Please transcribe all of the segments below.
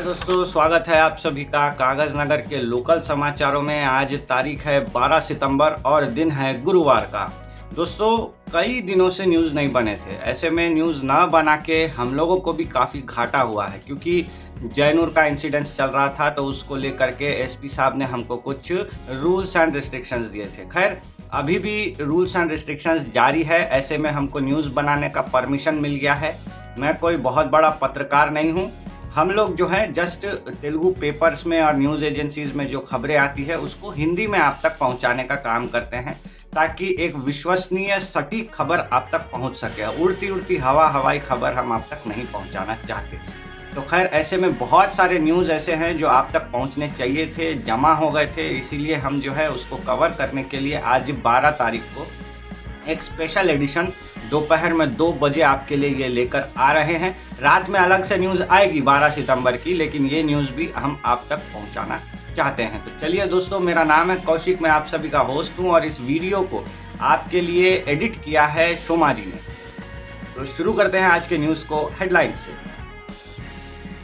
हाय दोस्तों, स्वागत है आप सभी का कागज नगर के लोकल समाचारों में। आज तारीख है 12 सितंबर और दिन है गुरुवार का। दोस्तों, कई दिनों से न्यूज़ नहीं बने थे। ऐसे में न्यूज़ ना बना के हम लोगों को भी काफ़ी घाटा हुआ है, क्योंकि जैनूर का इंसिडेंस चल रहा था तो उसको लेकर के एसपी साहब ने हमको कुछ रूल्स एंड रिस्ट्रिक्शंस दिए थे। खैर, अभी भी रूल्स एंड रिस्ट्रिक्शंस जारी है। ऐसे में हमको न्यूज़ बनाने का परमिशन मिल गया है। मैं कोई बहुत बड़ा पत्रकार नहीं हूँ। हम लोग जो है जस्ट तेलुगु पेपर्स में और न्यूज़ एजेंसीज में जो खबरें आती है उसको हिंदी में आप तक पहुंचाने का काम करते हैं, ताकि एक विश्वसनीय सटीक खबर आप तक पहुंच सके। उड़ती हवाई खबर हम आप तक नहीं पहुंचाना चाहते। तो खैर, ऐसे में बहुत सारे न्यूज़ ऐसे हैं जो आप तक पहुंचने चाहिए थे, जमा हो गए थे। इसीलिए हम जो है उसको कवर करने के लिए आज 12 तारीख को एक स्पेशल एडिशन दोपहर में 2 बजे आपके लिए ये लेकर आ रहे हैं। रात में अलग से न्यूज़ आएगी 12 सितंबर की, लेकिन ये न्यूज़ भी हम आप तक पहुंचाना चाहते हैं। तो चलिए दोस्तों, मेरा नाम है कौशिक, मैं आप सभी का होस्ट हूं और इस वीडियो को आपके लिए एडिट किया है शोमा जी ने। तो शुरू करते हैं आज के न्यूज़ को हेडलाइन से।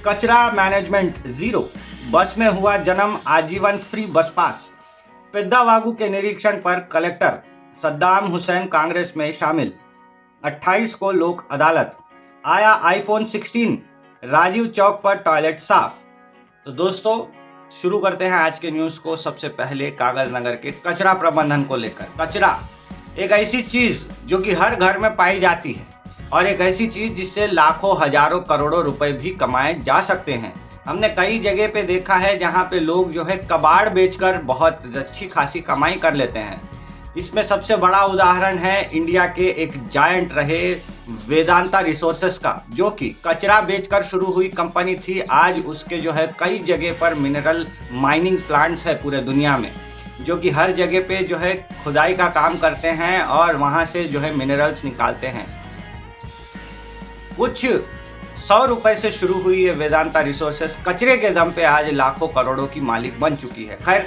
कचरा मैनेजमेंट जीरो, बस में हुआ जन्म, आजीवन फ्री बस पास। पेद्दावागु के निरीक्षण पर कलेक्टर सद्दाम हुसैन कांग्रेस में शामिल। 28 को लोक अदालत। आया आईफोन 16, राजीव चौक पर टॉयलेट साफ। तो दोस्तों, शुरू करते हैं आज के न्यूज़ को सबसे पहले कागज नगर के कचरा प्रबंधन को लेकर। कचरा एक ऐसी चीज जो कि हर घर में पाई जाती है और एक ऐसी चीज जिससे लाखों हजारों करोड़ों रुपए भी कमाए जा सकते हैं। हमने कई जगह पे देखा है जहाँ पे लोग जो है कबाड़ बेचकर बहुत अच्छी खासी कमाई कर लेते हैं। इसमें सबसे बड़ा उदाहरण है इंडिया के एक जायंट रहे वेदांता रिसोर्सेस का, जो कि कचरा बेचकर शुरू हुई कंपनी थी। आज उसके जो है कई जगह पर मिनरल माइनिंग प्लांट्स है पूरे दुनिया में, जो कि हर जगह पे जो है खुदाई का काम करते हैं और वहाँ से जो है मिनरल्स निकालते हैं। कुछ 100 रुपए से शुरू हुई ये वेदांता रिसोर्सेस कचरे के दम पे आज लाखों करोड़ों की मालिक बन चुकी है। खैर,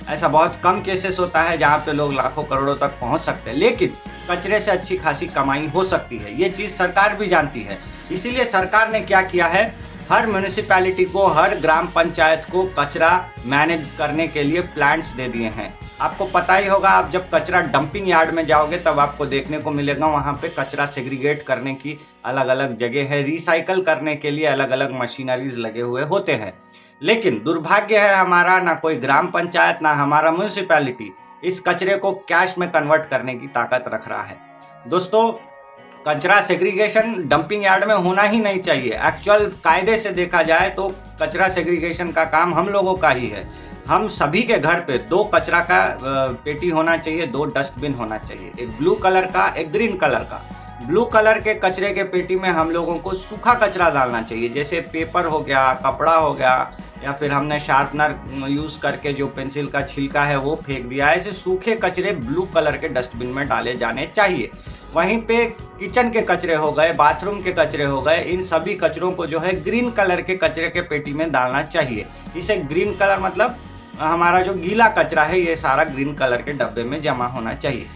ऐसा बहुत कम केसेस होता है जहाँ पे लोग लाखों करोड़ों तक पहुँच सकते हैं, लेकिन कचरे से अच्छी खासी कमाई हो सकती है। ये चीज़ सरकार भी जानती है। इसीलिए सरकार ने क्या किया है, हर म्यूनिसिपैलिटी को, हर ग्राम पंचायत को कचरा मैनेज करने के लिए प्लांट्स दे दिए हैं। आपको पता ही होगा, आप जब कचरा डंपिंग यार्ड में जाओगे तब आपको देखने को मिलेगा वहाँ पे कचरा सेग्रीगेट करने की अलग अलग जगह है, रिसाइकल करने के लिए अलग अलग मशीनरीज लगे हुए होते हैं। लेकिन दुर्भाग्य है हमारा, ना कोई ग्राम पंचायत ना हमारा म्यूनिसिपैलिटी इस कचरे को कैश में कन्वर्ट करने की ताकत रख रहा है। दोस्तों, कचरा सेग्रीगेशन डंपिंग यार्ड में होना ही नहीं चाहिए। एक्चुअल कायदे से देखा जाए तो कचरा सेग्रीगेशन का काम हम लोगों का ही है। हम सभी के घर पे 2 कचरा का पेटी होना चाहिए, 2 डस्टबिन होना चाहिए, एक ब्लू कलर का, एक ग्रीन कलर का। ब्लू कलर के कचरे के पेटी में हम लोगों को सूखा कचरा डालना चाहिए, जैसे पेपर हो गया, कपड़ा हो गया, या फिर हमने शार्पनर यूज़ करके जो पेंसिल का छिलका है वो फेंक दिया। ऐसे सूखे कचरे ब्लू कलर के डस्टबिन में डाले जाने चाहिए। वहीं पे किचन के कचरे हो गए, बाथरूम के कचरे हो गए, इन सभी कचरों को जो है ग्रीन कलर के कचरे के पेटी में डालना चाहिए। इसे ग्रीन कलर मतलब हमारा जो गीला कचरा है ये सारा ग्रीन कलर के डब्बे में जमा होना चाहिए।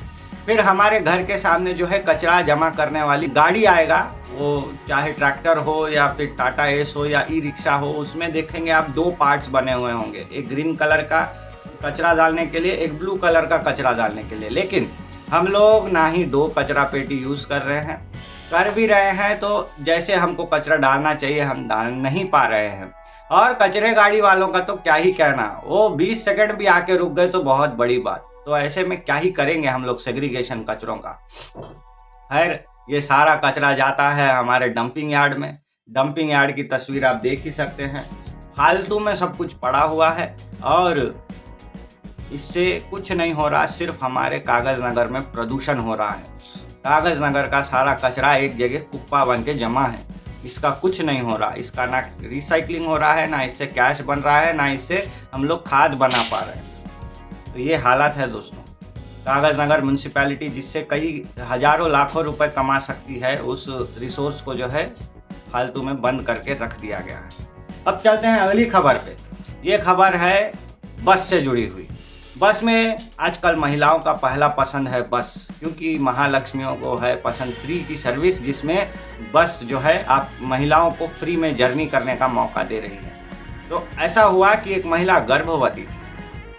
फिर हमारे घर के सामने जो है कचरा जमा करने वाली गाड़ी आएगा, वो चाहे ट्रैक्टर हो या फिर टाटा एस हो या ई रिक्शा हो, उसमें देखेंगे आप 2 पार्ट्स बने हुए होंगे, एक ग्रीन कलर का कचरा डालने के लिए, एक ब्लू कलर का कचरा डालने के लिए। लेकिन हम लोग ना ही 2 कचरा पेटी यूज़ कर रहे हैं, कर भी रहे हैं तो जैसे हमको कचरा डालना चाहिए हम डाल नहीं पा रहे हैं। और कचरे गाड़ी वालों का तो क्या ही कहना, वो 20 सेकंड भी आके रुक गए तो बहुत बड़ी बात। तो ऐसे में क्या ही करेंगे हम लोग सेग्रीगेशन कचरों का। खैर, ये सारा कचरा जाता है हमारे डंपिंग यार्ड में। डंपिंग यार्ड की तस्वीर आप देख ही सकते हैं, फालतू में सब कुछ पड़ा हुआ है और इससे कुछ नहीं हो रहा, सिर्फ हमारे कागज नगर में प्रदूषण हो रहा है। कागज नगर का सारा कचरा एक जगह कुप्पा बन के जमा है, इसका कुछ नहीं हो रहा। इसका ना रिसाइकलिंग हो रहा है, ना इससे कैश बन रहा है, ना इससे हम लोग खाद बना पा रहे हैं। तो ये हालत है दोस्तों। कागज नगर म्यूनसिपैलिटी जिससे कई हजारों लाखों रुपए कमा सकती है, उस रिसोर्स को जो है फालतू में बंद करके रख दिया गया है। अब चलते हैं अगली खबर पे। ये खबर है बस से जुड़ी हुई। बस में आजकल महिलाओं का पहला पसंद है बस, क्योंकि महालक्ष्मियों को है पसंद फ्री की सर्विस, जिसमें बस जो है आप महिलाओं को फ्री में जर्नी करने का मौका दे रही है। तो ऐसा हुआ कि एक महिला गर्भवती थी,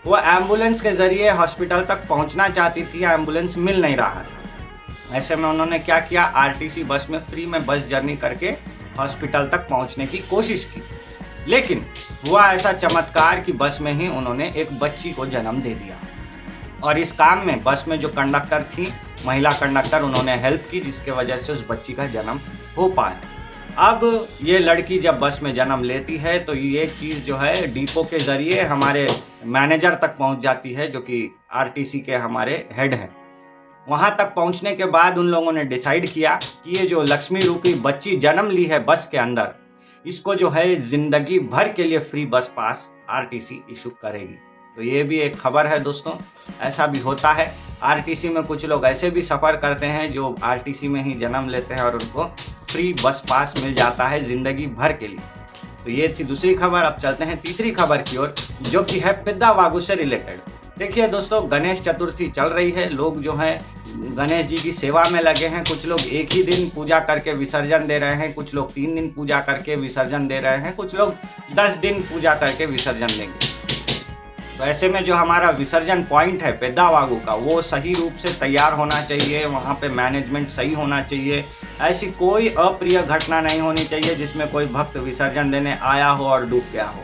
वो एम्बुलेंस के ज़रिए हॉस्पिटल तक पहुंचना चाहती थी, एम्बुलेंस मिल नहीं रहा था। ऐसे में उन्होंने क्या किया, आरटीसी बस में फ्री में बस जर्नी करके हॉस्पिटल तक पहुंचने की कोशिश की। लेकिन हुआ ऐसा चमत्कार कि बस में ही उन्होंने एक बच्ची को जन्म दे दिया। और इस काम में बस में जो कंडक्टर थी, महिला कंडक्टर, उन्होंने हेल्प की, जिसके वजह से उस बच्ची का जन्म हो पाया। अब ये लड़की जब बस में जन्म लेती है तो ये चीज़ जो है डिपो के ज़रिए हमारे मैनेजर तक पहुंच जाती है, जो कि आरटीसी के हमारे हेड हैं। वहां तक पहुंचने के बाद उन लोगों ने डिसाइड किया कि ये जो लक्ष्मी रूपी बच्ची जन्म ली है बस के अंदर, इसको जो है ज़िंदगी भर के लिए फ्री बस पास आरटीसी इशू करेगी। तो ये भी एक खबर है दोस्तों, ऐसा भी होता है। आरटीसी में कुछ लोग ऐसे भी सफ़र करते हैं जो आरटीसी में ही जन्म लेते हैं और उनको फ्री बस पास मिल जाता है ज़िंदगी भर के लिए। तो ये थी दूसरी खबर। अब चलते हैं तीसरी खबर की ओर, जो कि है पिद्दावागु से रिलेटेड। देखिए दोस्तों, गणेश चतुर्थी चल रही है, लोग जो है गणेश जी की सेवा में लगे हैं। कुछ लोग एक ही दिन पूजा करके विसर्जन दे रहे हैं, कुछ लोग 3 दिन पूजा करके विसर्जन दे रहे हैं, कुछ लोग 10 दिन पूजा करके विसर्जन देंगे। तो ऐसे में जो हमारा विसर्जन पॉइंट है पिद्दावागु का, वो सही रूप से तैयार होना चाहिए, वहाँ पे मैनेजमेंट सही होना चाहिए। ऐसी कोई अप्रिय घटना नहीं होनी चाहिए जिसमें कोई भक्त विसर्जन देने आया हो और डूब गया हो।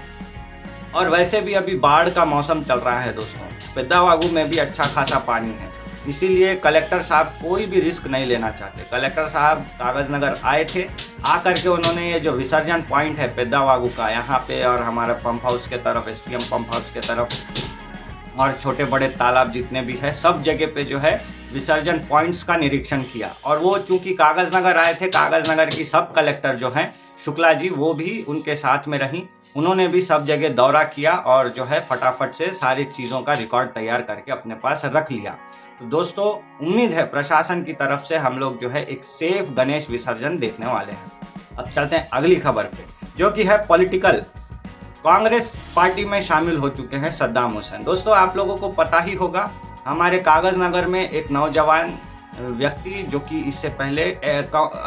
और वैसे भी अभी बाढ़ का मौसम चल रहा है दोस्तों, पिद्दावागु में भी अच्छा खासा पानी है, इसीलिए कलेक्टर साहब कोई भी रिस्क नहीं लेना चाहते। कलेक्टर साहब कागज़नगर आए थे, आकर के उन्होंने ये जो विसर्जन पॉइंट है पिद्दावागु का, यहाँ पे और हमारा पंप हाउस के तरफ, एसपीएम पंप हाउस के तरफ और छोटे बड़े तालाब जितने भी है, सब जगह पे जो है विसर्जन पॉइंट्स का निरीक्षण किया। और वो चूँकि कागज़नगर आए थे, कागज़नगर की सब कलेक्टर जो हैं शुक्ला जी, वो भी उनके साथ में रहीं, उन्होंने भी सब जगह दौरा किया और जो है फटाफट से सारी चीज़ों का रिकॉर्ड तैयार करके अपने पास रख लिया। तो दोस्तों, उम्मीद है प्रशासन की तरफ से हम लोग जो है एक सेफ गणेश विसर्जन देखने वाले हैं। अब चलते हैं अगली खबर पे, जो कि है पॉलिटिकल। कांग्रेस पार्टी में शामिल हो चुके हैं सद्दाम हुसैन। दोस्तों, आप लोगों को पता ही होगा, हमारे कागज़नगर में एक नौजवान व्यक्ति जो कि इससे पहले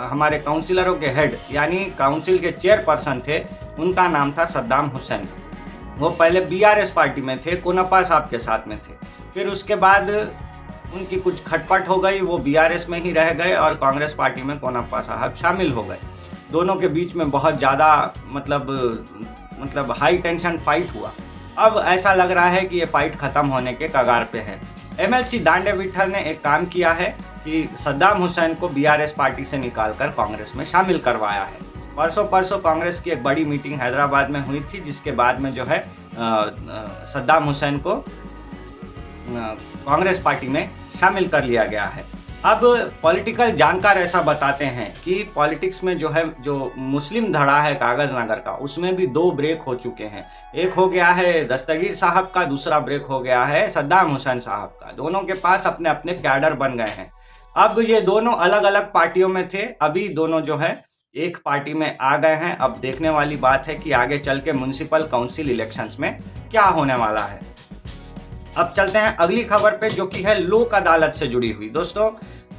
हमारे काउंसिलरों के हेड यानी काउंसिल के चेयरपर्सन थे, उनका नाम था सद्दाम हुसैन। वो पहले बीआरएस पार्टी में थे, कोनप्पा साहब के साथ में थे। फिर उसके बाद उनकी कुछ खटपट हो गई, वो बीआरएस में ही रह गए और कांग्रेस पार्टी में कोनप्पा साहब शामिल हो गए। दोनों के बीच में बहुत ज़्यादा मतलब हाई टेंशन फाइट हुआ। अब ऐसा लग रहा है कि ये फाइट ख़त्म होने के कगार पे है। एमएलसी दांडे विट्ठल ने एक काम किया है कि सद्दाम हुसैन को बीआरएस पार्टी से निकालकर कांग्रेस में शामिल करवाया है। परसों कांग्रेस की एक बड़ी मीटिंग हैदराबाद में हुई थी, जिसके बाद में जो है सद्दाम हुसैन को कांग्रेस पार्टी में शामिल कर लिया गया है। अब पॉलिटिकल जानकार ऐसा बताते हैं कि पॉलिटिक्स में जो है, जो मुस्लिम धड़ा है कागज़नगर का, उसमें भी 2 ब्रेक हो चुके हैं। एक हो गया है दस्तगीर साहब का, दूसरा ब्रेक हो गया है सद्दाम हुसैन साहब का। दोनों के पास अपने अपने कैडर बन गए हैं। अब ये दोनों अलग अलग पार्टियों में थे, अभी दोनों जो है एक पार्टी में आ गए हैं। अब देखने वाली बात है कि आगे चल के म्युनिसिपल काउंसिल इलेक्शंस में क्या होने वाला है। अब चलते हैं अगली खबर पे, जो कि है लोक अदालत से जुड़ी हुई। दोस्तों,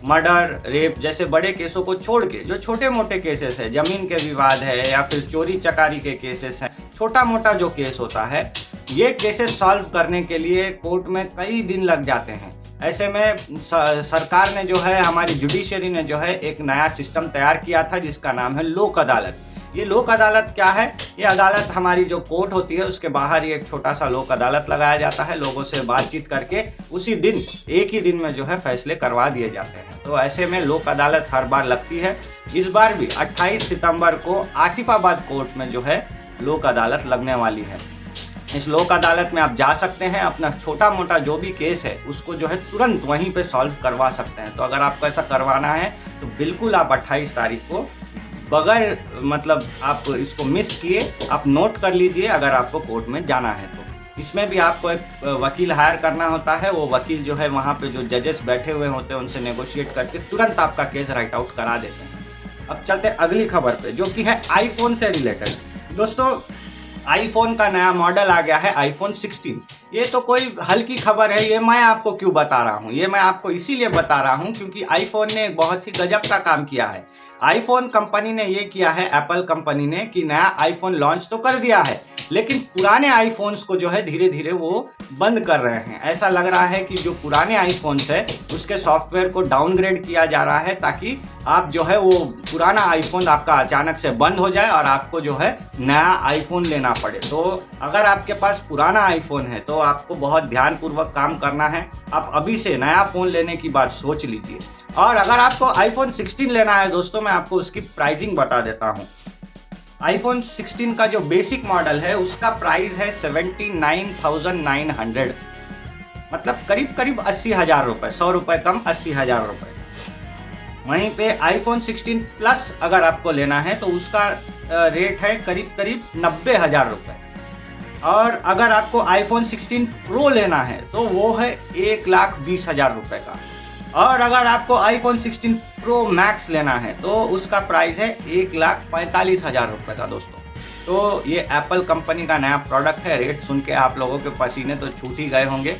मर्डर, रेप जैसे बड़े केसों को छोड़ के जो छोटे मोटे केसेस है, जमीन के विवाद है या फिर चोरी चकारी के केसेस हैं, छोटा मोटा जो केस होता है, ये केसेस सॉल्व करने के लिए कोर्ट में कई दिन लग जाते हैं। ऐसे में सरकार ने जो है, हमारी जुडिशरी ने जो है एक नया सिस्टम तैयार किया था जिसका नाम है लोक अदालत। ये लोक अदालत क्या है? ये अदालत हमारी जो कोर्ट होती है उसके बाहर ही एक छोटा सा लोक अदालत लगाया जाता है। लोगों से बातचीत करके उसी दिन, एक ही दिन में जो है फैसले करवा दिए जाते हैं। तो ऐसे में लोक अदालत हर बार लगती है। इस बार भी 28 सितंबर को आसिफाबाद कोर्ट में जो है लोक अदालत लगने वाली है। इस लोक अदालत में आप जा सकते हैं, अपना छोटा मोटा जो भी केस है उसको जो है तुरंत वहीं पे सॉल्व करवा सकते हैं। तो अगर आपको ऐसा करवाना है तो बिल्कुल आप 28 तारीख को बगैर आप इसको मिस किए आप नोट कर लीजिए, अगर आपको कोर्ट में जाना है तो। इसमें भी आपको एक वकील हायर करना होता है। वो वकील जो है वहाँ पे जो जजेस बैठे हुए होते हैं उनसे नेगोशिएट करके तुरंत आपका केस राइट आउट करा देते हैं। अब चलते हैं अगली खबर पे, जो कि है आईफोन से रिलेटेड। दोस्तों, आईफोन का नया मॉडल आ गया है, आईफोन 16। ये तो कोई हल्की खबर है, ये मैं आपको क्यों बता रहा हूँ? ये मैं आपको इसीलिए बता रहा हूँ क्योंकि आईफोन ने एक बहुत ही गजब का काम किया है। आईफोन कंपनी ने ये किया है, एप्पल कंपनी ने, कि नया आईफोन लॉन्च तो कर दिया है, लेकिन पुराने आईफोन्स को जो है धीरे धीरे वो बंद कर रहे हैं। ऐसा लग रहा है कि जो पुराने आईफोन्स है उसके सॉफ्टवेयर को डाउनग्रेड किया जा रहा है, ताकि आप जो है वो पुराना आईफोन आपका अचानक से बंद हो जाए और आपको जो है नया आईफोन लेना पड़े। तो अगर आपके पास पुराना आईफोन है तो आपको बहुत ध्यानपूर्वक काम करना है। आप अभी से नया फ़ोन लेने की बात सोच लीजिए। और अगर आपको आईफोन 16 लेना है दोस्तों, मैं आपको उसकी प्राइसिंग बता देता हूँ। आईफोन 16 का जो बेसिक मॉडल है उसका प्राइस है 79,900, मतलब करीब करीब 80,000 रुपये, 100 रुपये कम, 80,000 रुपये। वहीं पे आईफोन 16 प्लस अगर आपको लेना है तो उसका रेट है करीब करीब 90,000 रुपये। और अगर आपको आईफोन 16 प्रो लेना है तो वो है 1,20,000 रुपये का। और अगर आपको आईफोन 16 प्रो मैक्स लेना है तो उसका प्राइस है 1,45,000 रुपये का दोस्तों। तो ये एप्पल कंपनी का नया प्रोडक्ट है। रेट सुन के आप लोगों के पसीने तो छूट ही गए होंगे।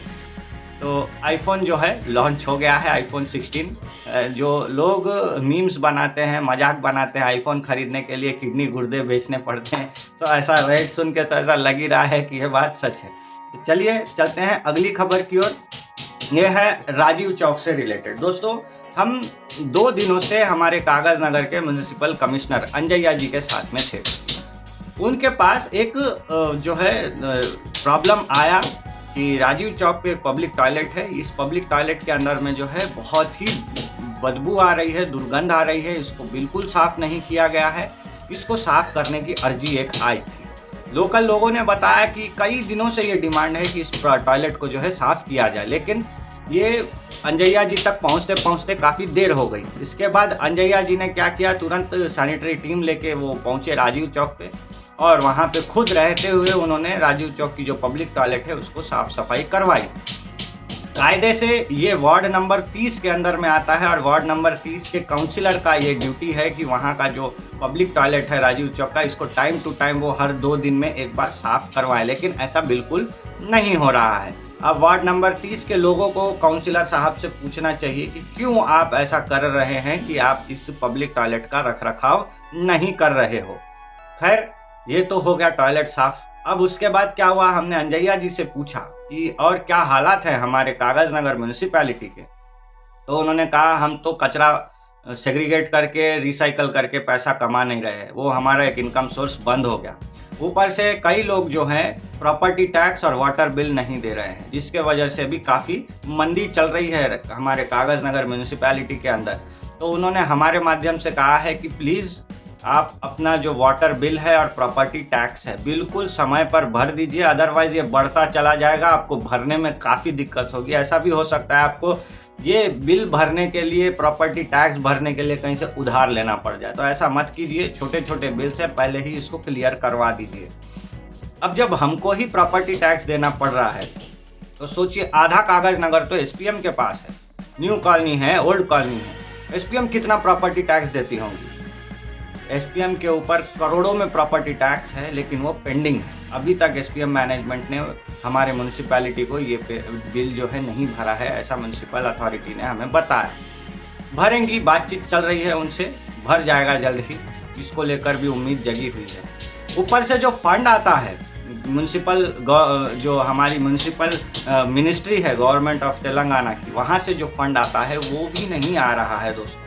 तो आईफोन जो है लॉन्च हो गया है, आईफोन 16। जो लोग मीम्स बनाते हैं, मजाक बनाते हैं आईफोन ख़रीदने के लिए किडनी गुर्दे बेचने पड़ते हैं, तो ऐसा रेट सुन के तो ऐसा लग ही रहा है कि ये बात सच है। तो चलिए चलते हैं अगली खबर की ओर। ये है राजीव चौक से रिलेटेड। दोस्तों, हम 2 दिनों से हमारे कागज़ नगर के म्यूनिसिपल कमिश्नर अंजैया जी के साथ में थे। उनके पास एक जो है प्रॉब्लम आया कि राजीव चौक पे एक पब्लिक टॉयलेट है। इस पब्लिक टॉयलेट के अंदर में जो है बहुत ही बदबू आ रही है, दुर्गंध आ रही है, इसको बिल्कुल साफ़ नहीं किया गया है। इसको साफ़ करने की अर्जी एक आई थी। लोकल लोगों ने बताया कि कई दिनों से ये डिमांड है कि इस टॉयलेट को जो है साफ़ किया जाए, लेकिन ये अंजैया जी तक पहुंचते पहुंचते काफ़ी देर हो गई। इसके बाद अंजैया जी ने क्या किया, तुरंत सैनिटरी टीम लेके वो पहुंचे राजीव चौक पे और वहाँ पे खुद रहते हुए उन्होंने राजीव चौक की जो पब्लिक टॉयलेट है उसको साफ़ सफाई करवाई। कायदे से ये वार्ड नंबर 30 के अंदर में आता है और वार्ड नंबर 30 के काउंसिलर का ये ड्यूटी है कि वहाँ का जो पब्लिक टॉयलेट है राजीव चौक का, इसको टाइम टू टाइम वो हर 2 दिन में एक बार साफ़ करवाए, लेकिन ऐसा बिल्कुल नहीं हो रहा है। अब वार्ड नंबर 30 के लोगों को काउंसिलर साहब से पूछना चाहिए कि क्यों आप ऐसा कर रहे हैं कि आप इस पब्लिक टॉयलेट का रखरखाव नहीं कर रहे हो। खैर, ये तो हो गया टॉयलेट साफ। अब उसके बाद क्या हुआ, हमने अंजैया जी से पूछा कि और क्या हालात हैं हमारे कागज़ नगर म्यूनिसिपैलिटी के। तो उन्होंने कहा हम तो कचरा सेग्रीगेट करके रिसाइकल करके पैसा कमा नहीं रहे, वो हमारा एक इनकम सोर्स बंद हो गया। ऊपर से कई लोग जो हैं प्रॉपर्टी टैक्स और वाटर बिल नहीं दे रहे हैं, जिसके वजह से भी काफ़ी मंदी चल रही है हमारे कागज़ नगर म्यूनिसिपैलिटी के अंदर। तो उन्होंने हमारे माध्यम से कहा है कि प्लीज़ आप अपना जो वाटर बिल है और प्रॉपर्टी टैक्स है बिल्कुल समय पर भर दीजिए, अदरवाइज़ ये बढ़ता चला जाएगा, आपको भरने में काफ़ी दिक्कत होगी। ऐसा भी हो सकता है आपको ये बिल भरने के लिए, प्रॉपर्टी टैक्स भरने के लिए कहीं से उधार लेना पड़ जाए। तो ऐसा मत कीजिए, छोटे छोटे बिल से पहले ही इसको क्लियर करवा दीजिए। अब जब हमको ही प्रॉपर्टी टैक्स देना पड़ रहा है तो सोचिए, आधा कागज़ नगर तो एसपीएम के पास है, न्यू कॉलोनी है, ओल्ड कॉलोनी है। एसपीएम कितना प्रॉपर्टी टैक्स देती होंगी? एसपीएम के ऊपर करोड़ों में प्रॉपर्टी टैक्स है, लेकिन वो पेंडिंग है। अभी तक एसपीएम मैनेजमेंट ने हमारे म्यूनिसिपैलिटी को ये बिल जो है नहीं भरा है, ऐसा म्यूनिसिपल अथॉरिटी ने हमें बताया। भरेंगी, बातचीत चल रही है उनसे, भर जाएगा जल्द ही, इसको लेकर भी उम्मीद जगी हुई है। ऊपर से जो फंड आता है म्यूनिसिपल, जो हमारी म्यूनिसिपल मिनिस्ट्री है गवर्नमेंट ऑफ तेलंगाना की, वहाँ से जो फंड आता है वो भी नहीं आ रहा है दोस्तों।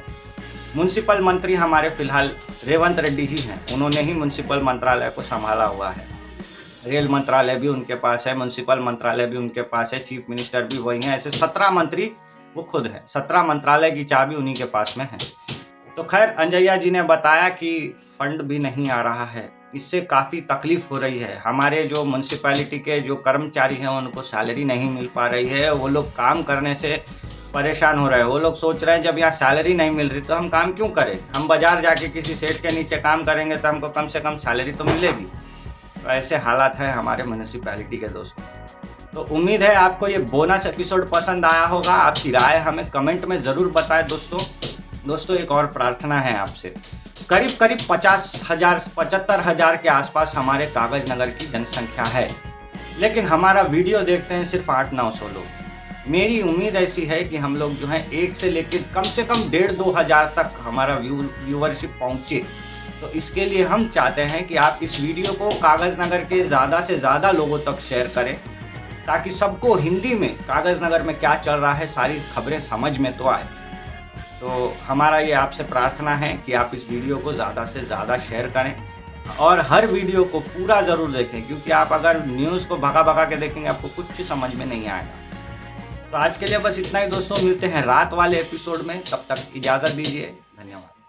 म्यूनिसिपल मंत्री हमारे फिलहाल रेवंत रेड्डी ही हैं, उन्होंने ही म्यूनिसिपल मंत्रालय को संभाला हुआ है। रेल मंत्रालय भी उनके पास है, म्यूनिसिपल मंत्रालय भी उनके पास है, चीफ मिनिस्टर भी वही हैं। ऐसे 17 मंत्री वो खुद हैं, 17 मंत्रालय की चाबी उन्हीं के पास में है। तो खैर, अंजैया जी ने बताया कि फंड भी नहीं आ रहा है, इससे काफ़ी तकलीफ हो रही है। हमारे जो म्यूनिसिपैलिटी के जो कर्मचारी हैं उनको सैलरी नहीं मिल पा रही है, वो लोग काम करने से परेशान हो रहे हैं। वो लोग सोच रहे हैं जब यहाँ सैलरी नहीं मिल रही तो हम काम क्यों करें, हम बाज़ार जाके किसी सेठ के नीचे काम करेंगे तो हमको कम से कम सैलरी तो मिलेगी। तो ऐसे हालात है हमारे म्यूनिसिपैलिटी के दोस्तों। तो उम्मीद है आपको ये बोनस एपिसोड पसंद आया होगा। आपकी राय हमें कमेंट में ज़रूर बताएं दोस्तों। एक और प्रार्थना है आपसे, करीब 50,000 75,000 के आसपास हमारे कागज़ नगर की जनसंख्या है, लेकिन हमारा वीडियो देखते हैं सिर्फ 800-900 लोग। मेरी उम्मीद ऐसी है कि हम लोग जो है 1 से लेकर कम से कम 1,500-2 हज़ार तक हमारा व्यूअरशिप पहुँचे। तो इसके लिए हम चाहते हैं कि आप इस वीडियो को कागज़ नगर के ज़्यादा से ज़्यादा लोगों तक शेयर करें, ताकि सबको हिंदी में कागज़ नगर में क्या चल रहा है सारी खबरें समझ में तो आए। तो हमारा ये आपसे प्रार्थना है कि आप इस वीडियो को ज़्यादा से ज़्यादा शेयर करें और हर वीडियो को पूरा ज़रूर देखें, क्योंकि आप अगर न्यूज़ को भगा के देखेंगे आपको कुछ समझ में नहीं आएगा। तो आज के लिए बस इतना ही दोस्तों, मिलते हैं रात वाले एपिसोड में, तब तक इजाज़त दीजिए, धन्यवाद।